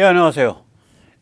안녕하세요.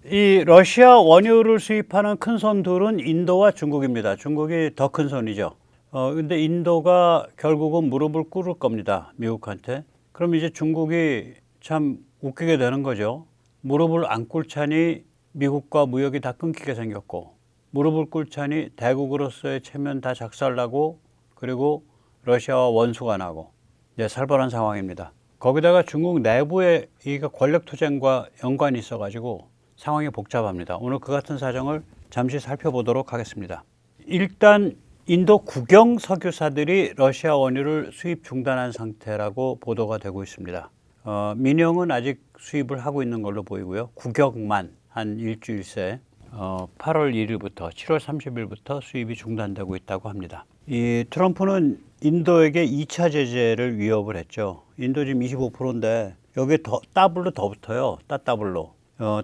이 러시아 원유를 수입하는 큰 손들은 인도와 중국입니다. 중국이 더 큰 손이죠. 근데 인도가 결국은 무릎을 꿇을 겁니다. 미국한테. 그럼 이제 중국이 참 웃기게 되는 거죠. 무릎을 안 꿇자니 미국과 무역이 다 끊기게 생겼고, 무릎을 꿇자니 대국으로서의 체면 다 작살나고, 그리고 러시아와 원수가 나고, 이제 살벌한 상황입니다. 거기다가 중국 내부에 이게 권력 투쟁과 연관이 있어가지고 상황이 복잡합니다. 오늘 그 같은 사정을 잠시 살펴보도록 하겠습니다. 일단 인도 국영 석유사들이 러시아 원유를 수입 중단한 상태라고 보도가 되고 있습니다. 민영은 아직 수입을 하고 있는 걸로 보이고요. 국영만 한 일주일 새 8월 1일부터 7월 30일부터 수입이 중단되고 있다고 합니다. 이 트럼프는 인도에게 2차 제재를 위협을 했죠. 인도 지금 25%인데 여기에 더 더블로 더 붙어요. 따따블로.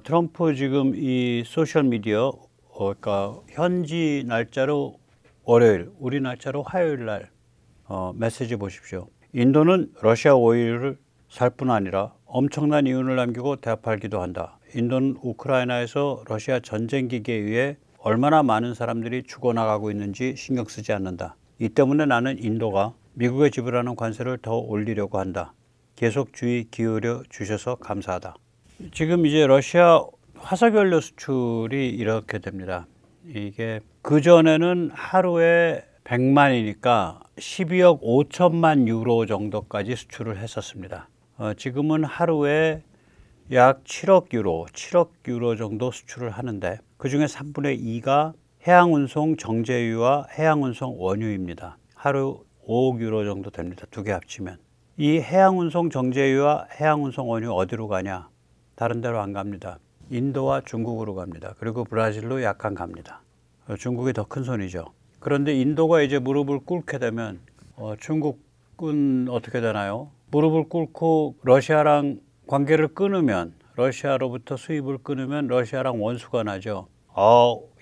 트럼프 지금 이 소셜 미디어 그러니까 현지 날짜로 월요일, 우리 날짜로 화요일 날 메시지 보십시오. 인도는 러시아 오일을 살 뿐 아니라 엄청난 이윤을 남기고 대팔기도 한다. 인도는 우크라이나에서 러시아 전쟁 기계에 의해 얼마나 많은 사람들이 죽어나가고 있는지 신경 쓰지 않는다. 이 때문에 나는 인도가 미국에 지불하는 관세를 더 올리려고 한다. 계속 주의 기울여 주셔서 감사하다. 지금 이제 러시아 화석연료 수출이 이렇게 됩니다. 이게 그전에는 하루에 100만이니까 12억 5천만 유로 정도까지 수출을 했었습니다. 지금은 하루에 약 7억 유로 정도 수출을 하는데 그중에 3분의 2가 해양운송 정제유와 해양운송 원유입니다. 하루 5억 유로 정도 됩니다. 두 개 합치면. 이 해양운송 정제유와 해양운송 원유 어디로 가냐? 다른 데로 안 갑니다. 인도와 중국으로 갑니다. 그리고 브라질로 약간 갑니다. 중국이 더 큰 손이죠. 그런데 인도가 이제 무릎을 꿇게 되면 중국은 어떻게 되나요? 무릎을 꿇고 러시아랑 관계를 끊으면, 러시아로부터 수입을 끊으면 러시아랑 원수가 나죠.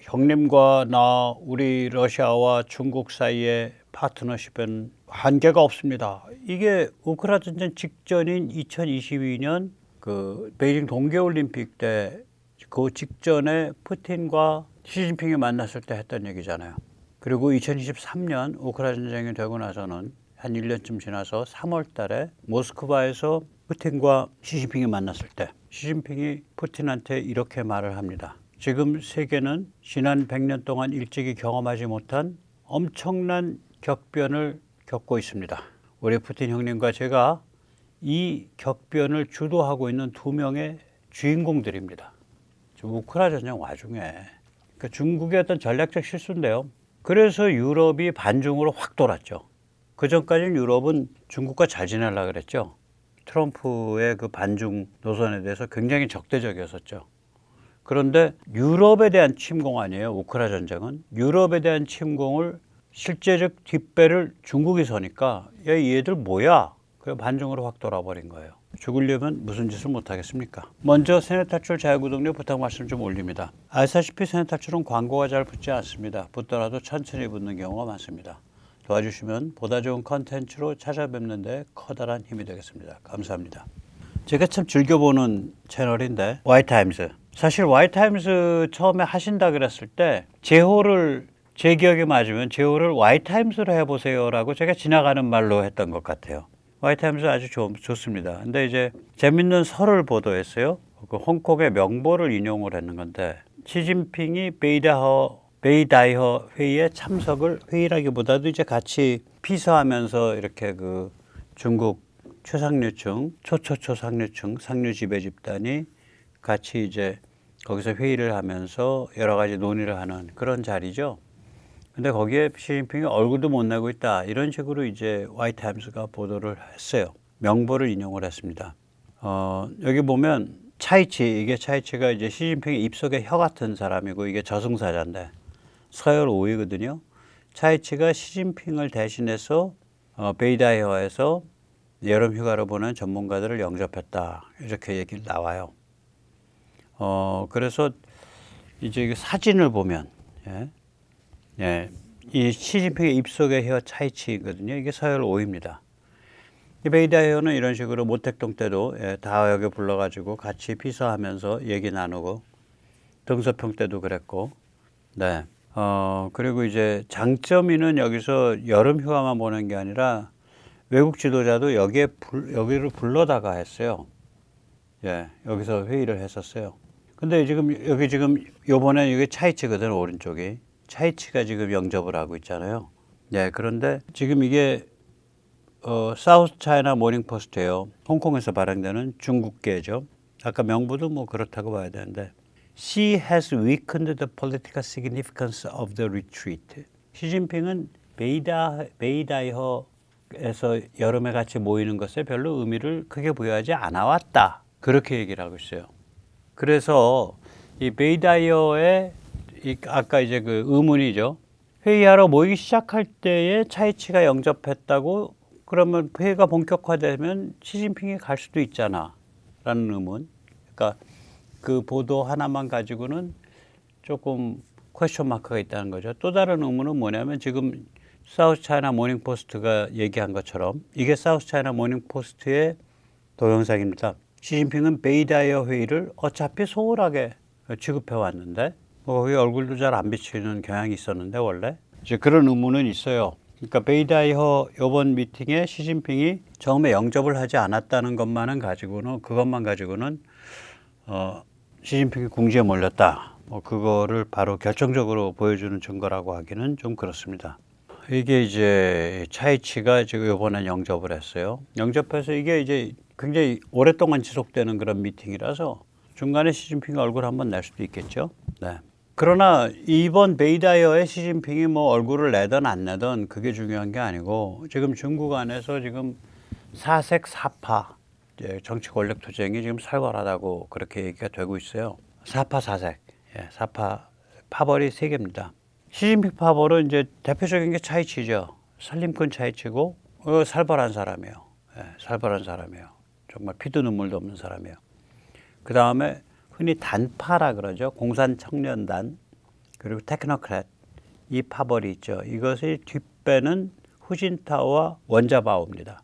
형님과 나 우리 러시아와 중국 사이에 파트너십은 한계가 없습니다. 이게 우크라이나 전쟁 직전인 2022년 그 베이징 동계올림픽 때 그 직전에 푸틴과 시진핑이 만났을 때 했던 얘기잖아요. 그리고 2023년 우크라이나 전쟁이 되고 나서는 한 1년쯤 지나서 3월 달에 모스크바에서 푸틴과 시진핑이 만났을 때 시진핑이 푸틴한테 이렇게 말을 합니다. 지금 세계는 지난 100년 동안 일찍이 경험하지 못한 엄청난 격변을 겪고 있습니다. 우리 푸틴 형님과 제가 이 격변을 주도하고 있는 두 명의 주인공들입니다. 지금 우크라이나 전쟁 와중에 그러니까 중국의 어떤 전략적 실수인데요. 그래서 유럽이 반중으로 확 돌았죠. 그 전까지는 유럽은 중국과 잘 지내려고 그랬죠. 트럼프의 그 반중 노선에 대해서 굉장히 적대적이었었죠. 그런데 유럽에 대한 침공 아니에요. 우크라이나 전쟁은. 유럽에 대한 침공을 실제적 뒷배를 중국이 서니까 야, 얘들 뭐야? 그래서 반중으로 확 돌아버린 거예요. 죽으려면 무슨 짓을 못하겠습니까? 먼저 세뇌탈출 자유구독료 부탁 말씀 좀 올립니다. 아시다시피 세뇌탈출은 광고가 잘 붙지 않습니다. 붙더라도 천천히 붙는 경우가 많습니다. 도와주시면 보다 좋은 컨텐츠로 찾아뵙는 데 커다란 힘이 되겠습니다. 감사합니다. 제가 참 즐겨보는 채널인데 와이타임스. 사실 와이타임스 처음에 하신다 그랬을 때 제 기억에 맞으면 제호를 와이타임스로 해보세요 라고 제가 지나가는 말로 했던 것 같아요. 와이타임스 아주 좋습니다. 근데 이제 재밌는 설을 보도했어요. 그 홍콩의 명보를 인용을 했는 건데 시진핑이 베이다이허 회의에 참석을 회의라기보다도 이제 같이 피서하면서 이렇게 그 중국 최상류층, 초상류층, 상류 지배 집단이 같이 이제 거기서 회의를 하면서 여러 가지 논의를 하는 그런 자리죠. 근데 거기에 시진핑이 얼굴도 못 내고 있다. 이런 식으로 이제 와이타임스가 보도를 했어요. 명보를 인용을 했습니다. 여기 보면 차이치가 이제 시진핑의 입속의 혀 같은 사람이고 이게 저승사자인데 서열 5위거든요. 차이치가 시진핑을 대신해서 베이다이어에서 여름 휴가를 보낸 전문가들을 영접했다. 이렇게 얘기 나와요. 그래서 이제 사진을 보면 이 시진핑의 입속의 혀 차이치거든요. 이게 서열 5위입니다. 이 베이다이어는 이런 식으로 모택동 때도 다 여기 불러가지고 같이 피서하면서 얘기 나누고 등서평 때도 그랬고, 네. 그리고 이제 장점이는 여기서 여름 휴가만 보낸 게 아니라 외국 지도자도 여기를 불러다가 했어요. 예, 여기서 회의를 했었어요. 근데 지금 요번에 이게 차이치거든, 오른쪽이. 차이치가 지금 영접을 하고 있잖아요. 예, 그런데 지금 이게 사우스 차이나 모닝 포스트예요. 홍콩에서 발행되는 중국계죠. 아까 명부도 뭐 그렇다고 봐야 되는데, She has weakened the political significance of the retreat. 시진핑은 베이다이허에서 여름에 같이 모이는 것에 별로 의미를 크게 부여하지 않아 왔다. 그렇게 얘기를 하고 있어요. 그래서 이 베이다이어의 아까 이제 그 의문이죠. 회의하러 모이기 시작할 때에 차이치가 영접했다고 그러면 회의가 본격화되면 시진핑이 갈 수도 있잖아 라는 의문. 그러니까 그 보도 하나만 가지고는 조금 퀘스천 마크가 있다는 거죠. 또 다른 의문은 뭐냐면 지금 사우스 차이나 모닝 포스트가 얘기한 것처럼 이게 사우스 차이나 모닝 포스트의 동영상입니다. 시진핑은 베이다이어 회의를 어차피 소홀하게 취급해 왔는데 거기 얼굴도 잘 안 비치는 경향이 있었는데 원래 이제 그런 의문은 있어요. 그러니까 베이다이허 이번 미팅에 시진핑이 처음에 영접을 하지 않았다는 것만은 가지고는 그것만 가지고는 시진핑이 궁지에 몰렸다. 그거를 바로 결정적으로 보여주는 증거라고 하기는 좀 그렇습니다. 이게 이제 차이치가 지금 이번엔 영접을 했어요. 영접해서 이게 이제 굉장히 오랫동안 지속되는 그런 미팅이라서 중간에 시진핑 얼굴 한번 낼 수도 있겠죠. 네. 그러나 이번 베이다이어에 시진핑이 뭐 얼굴을 내든 안 내든 그게 중요한 게 아니고 지금 중국 안에서 지금 사색 사파 정치 권력 투쟁이 지금 살벌하다고 그렇게 얘기가 되고 있어요. 사파 사색, 사파 파벌이 세 개입니다. 시진핑 파벌은 이제 대표적인 게 차이치죠. 살림꾼 차이치고 살벌한 사람이에요. 살벌한 사람이에요. 정말 피도 눈물도 없는 사람이에요. 그 다음에 흔히 단파라 그러죠. 공산청년단 그리고 테크노크렛 이 파벌이 있죠. 이것의 뒷배는 후진타오와 원자바오입니다.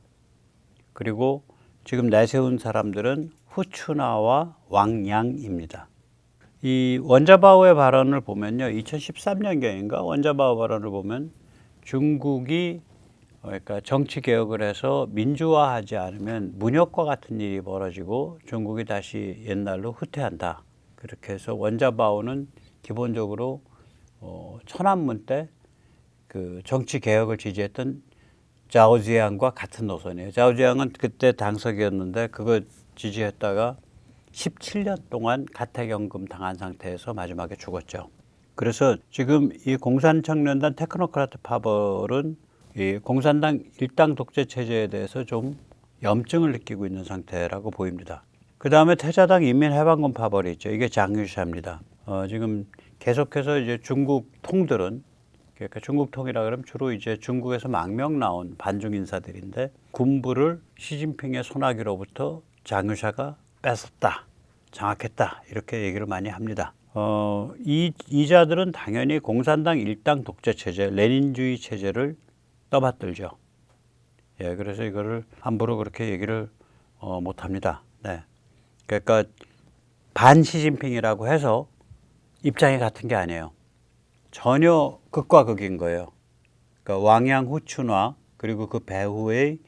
그리고 지금 내세운 사람들은 후추나와 왕양입니다. 이 원자바오의 발언을 보면요. 2013년경인가 원자바오 발언을 보면 중국이 그러니까 정치 개혁을 해서 민주화하지 않으면 문혁과 같은 일이 벌어지고 중국이 다시 옛날로 후퇴한다. 그렇게 해서 원자바오는 기본적으로 천안문 때 그 정치 개혁을 지지했던 자오지양과 같은 노선이에요. 자오지양은 그때 당석이었는데 그거 지지했다가 17년 동안 가택연금 당한 상태에서 마지막에 죽었죠. 그래서 지금 이 공산청년단 테크노크라트 파벌은 이 공산당 일당 독재 체제에 대해서 좀 염증을 느끼고 있는 상태라고 보입니다. 그 다음에 태자당 인민해방군 파벌이 있죠. 이게 장유샤입니다. 지금 계속해서 이제 중국 통들은 그러니까 중국 통이라 그러면 주로 이제 중국에서 망명 나온 반중 인사들인데 군부를 시진핑의 손아귀로부터 장유샤가 뺏었다, 장악했다 이렇게 얘기를 많이 합니다. 이 자들은 당연히 공산당 일당 독재 체제, 레닌주의 체제를 떠받들죠. 예, 그래서 이거를 함부로 그렇게 얘기를 못 합니다. 네. 그러니까 반 시진핑이라고 해서 입장이 같은 게 아니에요. 전혀 극과 극인 거예요. 그러니까 왕양 후춘화 그리고 그 배후의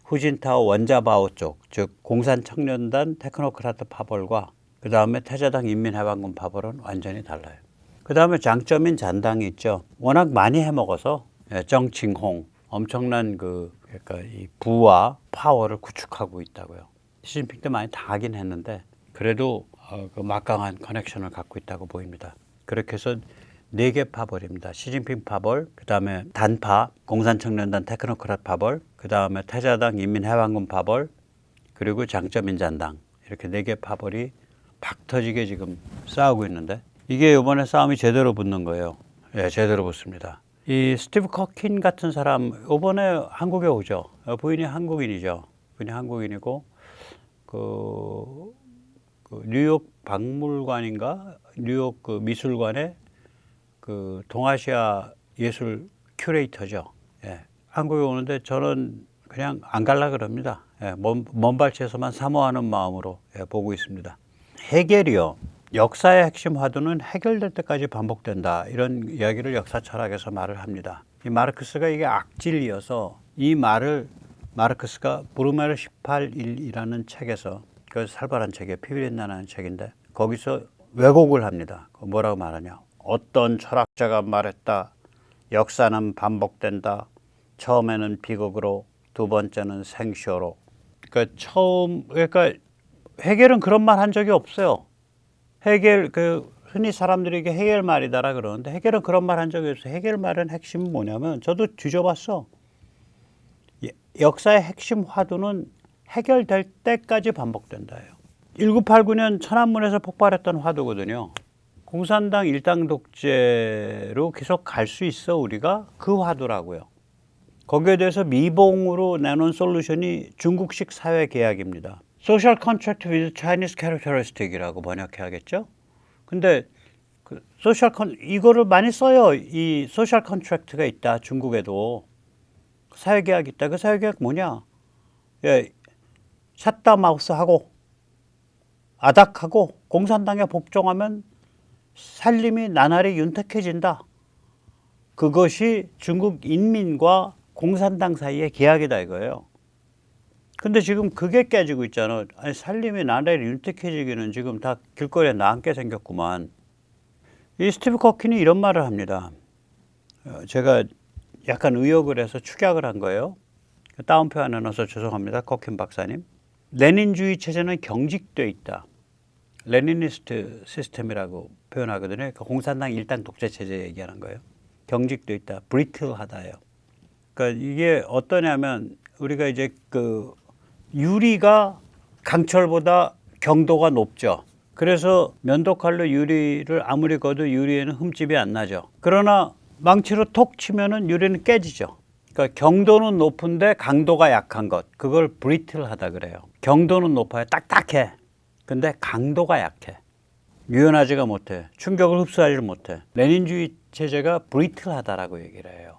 후진타오 원자바오 쪽, 즉 공산청년단 테크노크라트 파벌과 그 다음에 태자당 인민해방군 파벌은 완전히 달라요. 그 다음에 장점인 잔당이 있죠. 워낙 많이 해먹어서 정칭홍 엄청난 그러니까 이 부와 파워를 구축하고 있다고요. 시진핑 때 많이 당하긴 했는데 그래도 그 막강한 커넥션을 갖고 있다고 보입니다. 그렇게 해서 4개 파벌입니다. 시진핑 파벌, 그 다음에 단파, 공산청년단 테크노크랏 파벌, 그 다음에 태자당 인민해방군 파벌, 그리고 장점인 잔당 이렇게 4개 파벌이 박 터지게 지금 싸우고 있는데 이게 이번에 싸움이 제대로 붙는 거예요. 예, 제대로 붙습니다. 이 스티브 커킨 같은 사람 이번에 한국에 오죠. 부인이 한국인이죠. 부인이 한국인이고 그 뉴욕 박물관인가 뉴욕 그 미술관에 그 동아시아 예술 큐레이터죠. 예. 한국에 오는데 저는 그냥 안 갈라 그럽니다. 예, 먼 발치에서만 사모하는 마음으로 보고 있습니다. 해겔이요. 역사의 핵심 화두는 해결될 때까지 반복된다. 이런 이야기를 역사 철학에서 말을 합니다. 이 마르크스가 이게 악질이어서 이 말을 마르크스가 부르메르 18일이라는 책에서 그 살벌한 책에 피비린내라는 책인데 거기서 왜곡을 합니다. 뭐라고 말하냐. 어떤 철학자가 말했다. 역사는 반복된다. 처음에는 비극으로 두 번째는 생쇼로. 그러니까 해겔은 그런 말 한 적이 없어요. 해겔 흔히 사람들이 해겔 말이다라 그러는데 해겔은 그런 말 한 적이 없어요. 해겔 말은 핵심은 뭐냐면 저도 뒤져봤어. 역사의 핵심 화두는 해결될 때까지 반복된다예요. 1989년 천안문에서 폭발했던 화두거든요. 공산당 일당 독재로 계속 갈 수 있어 우리가 그 화두라고요. 거기에 대해서 미봉으로 내놓은 솔루션이 중국식 사회 계약입니다. Social Contract with Chinese Characteristic이라고 번역해야겠죠. 근데 이거를 많이 써요. 이 소셜 컨트랙트가 있다. 중국에도 사회 계약이 있다. 그 사회 계약 뭐냐? 예, 샷다 마우스 하고 아닥하고 공산당에 복종하면 살림이 나날이 윤택해진다. 그것이 중국 인민과 공산당 사이의 계약이다 이거예요. 근데 지금 그게 깨지고 있잖아. 아니, 살림이 나날이 윤택해지기는 지금 다 길거리에 나앉게 생겼구만. 이 스티브 커킨이 이런 말을 합니다. 제가 약간 의역을 해서 축약을 한 거예요. 따옴표 안 해놔서 죄송합니다. 커킨 박사님. 레닌주의 체제는 경직돼 있다. 레니니스트 시스템이라고 표현하거든요. 그러니까 공산당 일당 독재 체제 얘기하는 거예요. 경직돼 있다. 브리틀하다예요. 그러니까 이게 어떠냐면 우리가 이제 유리가 강철보다 경도가 높죠. 그래서 면도칼로 유리를 아무리 거도 유리에는 흠집이 안 나죠. 그러나 망치로 톡 치면은 유리는 깨지죠. 그러니까 경도는 높은데 강도가 약한 것. 그걸 브리틀하다 그래요. 경도는 높아요. 딱딱해. 근데 강도가 약해. 유연하지가 못해. 충격을 흡수하지 못해. 레닌주의 체제가 브리틀하다라고 얘기를 해요.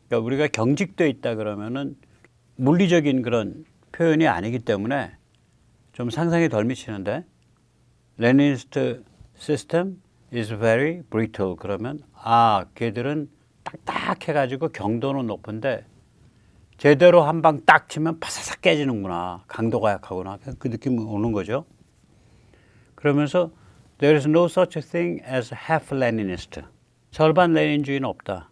그러니까 우리가 경직돼 있다 그러면은 물리적인 그런 표현이 아니기 때문에 좀 상상이 덜 미치는데 레니니스트 시스템 is very brittle 그러면 걔들은 딱딱해가지고 경도는 높은데 제대로 한 방 딱 치면 파사삭 깨지는구나. 강도가 약하구나. 그 느낌이 오는 거죠. 그러면서 there is no such thing as half Leninist. 절반 레닌주의는 없다.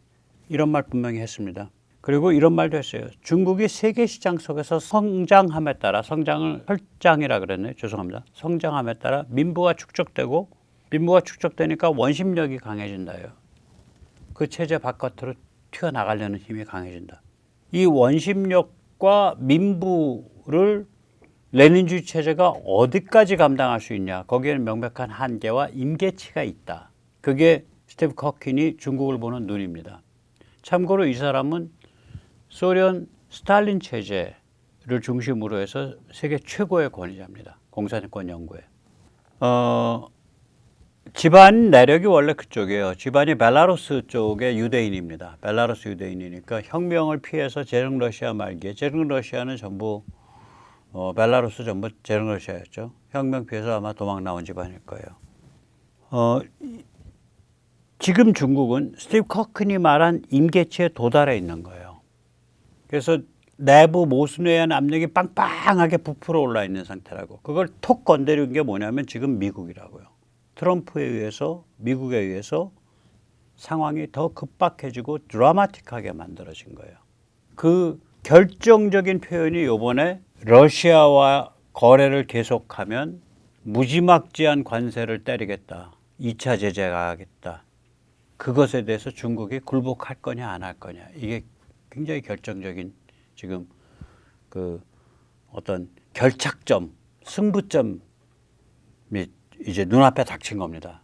이런 말 분명히 했습니다. 그리고 이런 말도 했어요. 중국이 세계 시장 속에서 성장함에 따라 성장을 혈장이라 그랬네요. 죄송합니다. 성장함에 따라 민부가 축적되니까 원심력이 강해진다요. 그 체제 바깥으로 튀어나가려는 힘이 강해진다. 이 원심력과 민부를 레닌주의 체제가 어디까지 감당할 수 있냐. 거기에는 명백한 한계와 임계치가 있다. 그게 스티브 커킨이 중국을 보는 눈입니다. 참고로 이 사람은 소련 스탈린 체제를 중심으로 해서 세계 최고의 권위자입니다. 공산권 연구에. 집안 내력이 원래 그쪽이에요. 집안이 벨라루스 쪽의 유대인입니다. 벨라루스 유대인이니까 혁명을 피해서 재능 러시아 말기에 재능 러시아는 전부 벨라루스 전부 재능 러시아였죠. 혁명 피해서 아마 도망 나온 집안일 거예요. 지금 중국은 스티브 커킨이 말한 임계치에 도달해 있는 거예요. 그래서 내부 모순에 의한 압력이 빵빵하게 부풀어 올라 있는 상태라고. 그걸 톡 건드린 게 뭐냐면 지금 미국이라고요. 트럼프에 의해서 미국에 의해서 상황이 더 급박해지고 드라마틱하게 만들어진 거예요. 그 결정적인 표현이 이번에 러시아와 거래를 계속하면 무지막지한 관세를 때리겠다. 2차 제재 가하겠다. 그것에 대해서 중국이 굴복할 거냐 안 할 거냐. 이게 굉장히 결정적인 지금 어떤 결착점, 승부점이 이제 눈앞에 닥친 겁니다.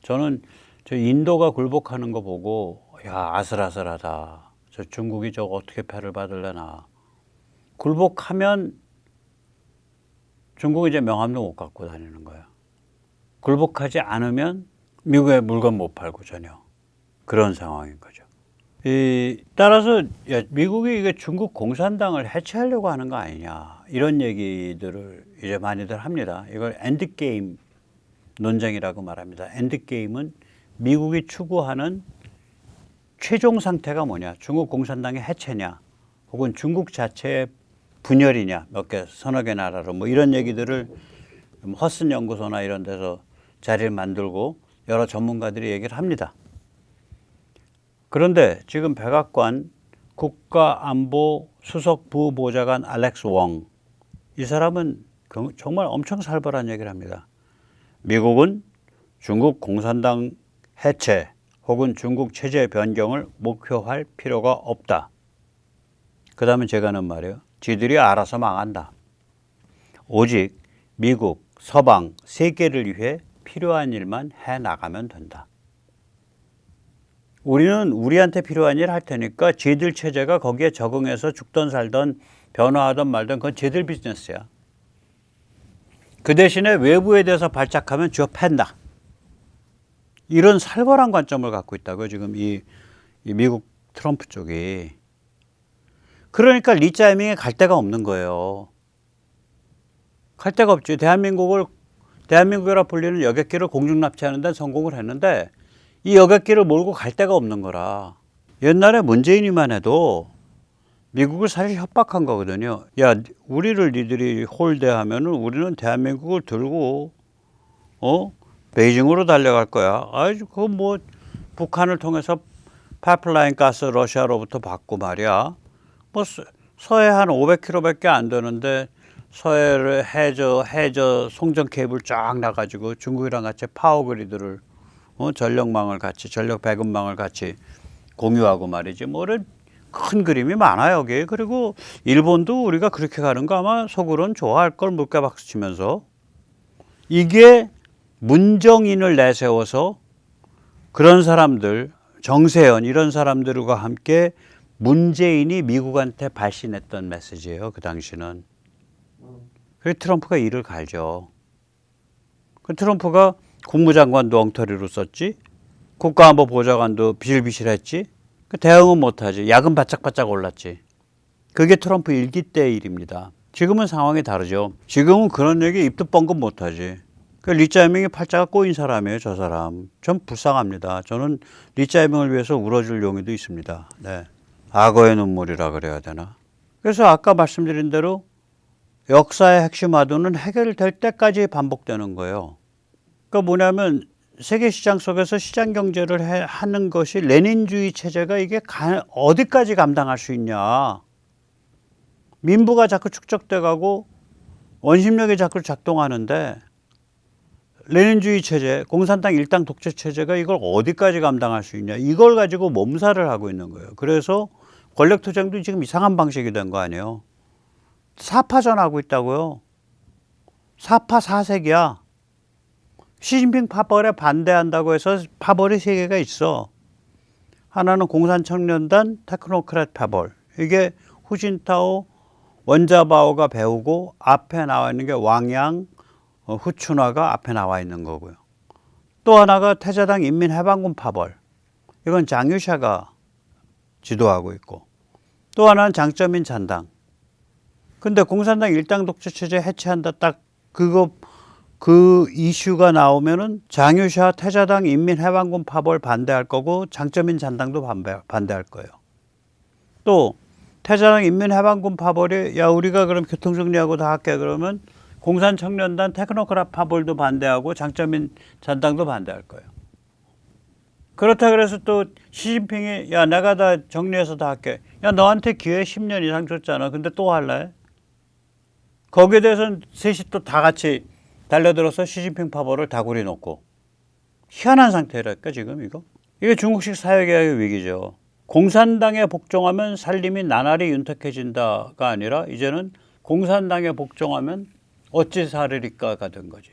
저는 저 인도가 굴복하는 거 보고 아슬아슬하다. 저 중국이 저거 어떻게 패를 받으려나. 굴복하면 중국은 이제 명함도 못 갖고 다니는 거예요. 굴복하지 않으면 미국에 물건 못 팔고 전혀. 그런 상황인 거죠. 따라서 야, 미국이 이게 중국 공산당을 해체하려고 하는 거 아니냐 이런 얘기들을 이제 많이들 합니다. 이걸 엔드게임 논쟁이라고 말합니다. 엔드게임은 미국이 추구하는 최종 상태가 뭐냐? 중국 공산당의 해체냐? 혹은 중국 자체의 분열이냐? 몇 개, 서너 개 나라로 뭐 이런 얘기들을 허슨 연구소나 이런 데서 자리를 만들고 여러 전문가들이 얘기를 합니다. 그런데 지금 백악관 국가안보 수석 부보좌관 알렉스 웡, 이 사람은 정말 엄청 살벌한 얘기를 합니다. 미국은 중국 공산당 해체 혹은 중국 체제 변경을 목표할 필요가 없다. 그 다음에 제가 하는 말이에요. 지들이 알아서 망한다. 오직 미국, 서방, 세계를 위해 필요한 일만 해나가면 된다. 우리는 우리한테 필요한 일 할 테니까 쟤들 체제가 거기에 적응해서 죽던 살던 변화하던 말던 그건 쟤들 비즈니스야. 그 대신에 외부에 대해서 발작하면 쥐어 팬다. 이런 살벌한 관점을 갖고 있다고요. 지금 이 미국 트럼프 쪽이. 그러니까 리짜이밍에 갈 데가 없는 거예요. 갈 데가 없지. 대한민국이라 불리는 여객기를 공중 납치하는 데 성공을 했는데 이 여객기를 몰고 갈 데가 없는 거라. 옛날에 문재인이만 해도 미국을 사실 협박한 거거든요. 야, 우리를 니들이 홀대하면은 우리는 대한민국을 들고 베이징으로 달려갈 거야. 아이, 그거 뭐 북한을 통해서 파이프라인 가스 러시아로부터 받고 말이야. 뭐 서해 한 500km밖에 안 되는데 서해를 해저 송전 케이블 쫙 나가지고 중국이랑 같이 파워그리드를 전력망을 같이 전력 배급망을 같이 공유하고 말이지. 뭐 큰 그림이 많아요 여기. 그리고 일본도 우리가 그렇게 가는 거 아마 속으로는 좋아할 걸 물개박수 치면서. 이게 문정인을 내세워서 그런 사람들, 정세현 이런 사람들과 함께 문재인이 미국한테 발신했던 메시지예요. 그 당시는. 그래서 트럼프가 이를 갈죠. 그 트럼프가 국무장관도 엉터리로 썼지, 국가안보보좌관도 비실비실했지, 그 대응은 못하지. 야근 바짝바짝 올랐지. 그게 트럼프 일기 때 일입니다. 지금은 상황이 다르죠. 지금은 그런 얘기 입도 뻥긋 못하지. 그 리짜이밍이 팔자가 꼬인 사람이에요, 저 사람. 전 불쌍합니다. 저는 리짜이밍을 위해서 울어줄 용의도 있습니다. 네. 악어의 눈물이라 그래야 되나. 그래서 아까 말씀드린 대로 역사의 핵심 화두는 해결될 때까지 반복되는 거예요. 그러니까 뭐냐면 세계 시장 속에서 시장 경제를 하는 것이 레닌주의 체제가 이게 어디까지 감당할 수 있냐. 민부가 자꾸 축적돼 가고 원심력이 자꾸 작동하는데 레닌주의 체제, 공산당 일당 독재 체제가 이걸 어디까지 감당할 수 있냐. 이걸 가지고 몸살을 하고 있는 거예요. 그래서 권력투쟁도 지금 이상한 방식이 된 거 아니에요. 사파전 하고 있다고요. 사파 사색이야. 시진핑 파벌에 반대한다고 해서 파벌이 세 개가 있어. 하나는 공산청년단 테크노크랏 파벌. 이게 후진타오, 원자바오가 배우고 앞에 나와 있는 게 왕양, 후춘화가 앞에 나와 있는 거고요. 또 하나가 태자당 인민해방군 파벌. 이건 장유샤가 지도하고 있고. 또 하나는 장쩌민 잔당. 근데 공산당 일당 독재 체제 해체한다 딱 그 이슈가 나오면은 장유샤 태자당 인민해방군 파벌 반대할 거고 장쩌민 잔당도 반대할 거예요. 또 태자당 인민해방군 파벌이 야 우리가 그럼 교통정리하고 다 할게 그러면 공산청년단 테크노크랏 파벌도 반대하고 장쩌민 잔당도 반대할 거예요. 그렇다 그래서 또 시진핑이 야 내가 다 정리해서 다 할게. 야 너한테 기회 10년 이상 줬잖아. 근데 또 할래? 거기에 대해서는 셋이 또 다 같이 달려들어서 시진핑 파벌을 다구리 놓고 희한한 상태랄까 지금 이거? 이게 중국식 사회개혁의 위기죠. 공산당에 복종하면 살림이 나날이 윤택해진다가 아니라 이제는 공산당에 복종하면 어찌 살으리까가 된 거지.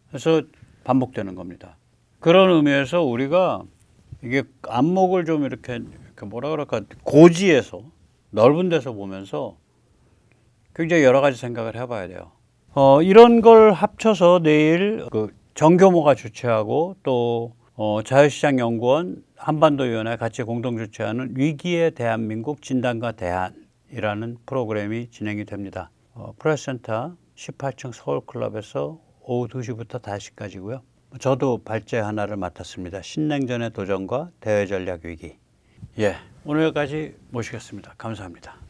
그래서 반복되는 겁니다. 그런 의미에서 우리가 이게 안목을 좀 이렇게 뭐라 그럴까 고지에서 넓은 데서 보면서 굉장히 여러 가지 생각을 해봐야 돼요. 이런 걸 합쳐서 내일 그 정교모가 주최하고 또 자유시장연구원 한반도위원회 같이 공동 주최하는 위기의 대한민국 진단과 대안이라는 프로그램이 진행이 됩니다. 프레스센터 18층 서울클럽에서 오후 2시부터 5시까지고요. 저도 발제 하나를 맡았습니다. 신냉전의 도전과 대외전략 위기. 예, 오늘 여기까지 모시겠습니다. 감사합니다.